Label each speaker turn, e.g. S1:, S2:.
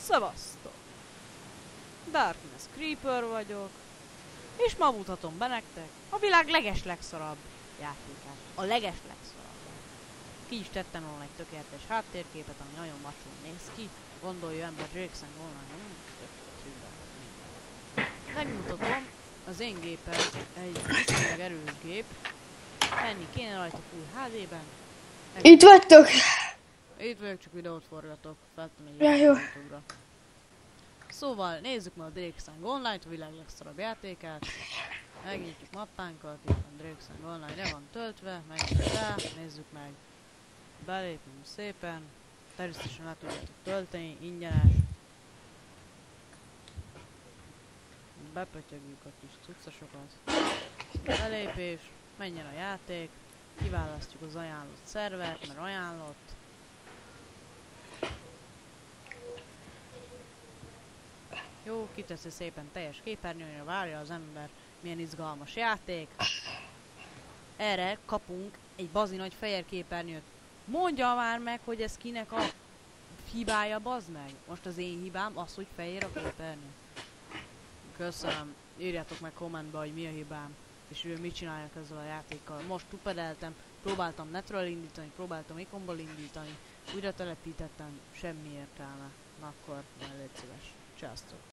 S1: Szevasztok! Darkness Creeper vagyok, és ma mutatom be nektek a világ legeslegszorabb játékát. A legeslegszorabb. Ki is tettem volna egy tökéletes háttérképet, ami nagyon macsón néz ki. Gondolja ember Jackson Online, megmutatom, az én gépem egy viszonylag erős gép. Menni kéne rajta Full HD-ben.
S2: Itt vagytok!
S1: Itt vagyok, csak videót forgatok, feltem egy
S2: Ja, jó.
S1: YouTube-ra. Szóval nézzük meg a Drakesang Online-t, a világ legszorabb játékát. Megnyitjuk mappánkat, itt van Drakesang Online, le van töltve, menjünk rá, nézzük meg. Belépünk szépen, természetesen le tudjátok tölteni, ingyenes. Bepötyögjük a kis cuccosokat. Belépés, menjen a játék, kiválasztjuk az ajánlott szervert, mert ajánlott. Jó, kiteszi szépen teljes képernyőre, várja az ember, milyen izgalmas játék. Erre kapunk egy bazi nagy fehér képernyőt. Mondja már meg, hogy ez kinek a hibája, bazd meg. Most az én hibám az, hogy fehér a képernyő. Köszönöm, írjátok meg kommentbe, hogy mi a hibám, és mit csináljak ezzel a játékkal. Most tupedeltem, próbáltam netről indítani, próbáltam ikonból indítani, újra telepítettem, semmi értelme. Na akkor, majd légy szíves. Császtok!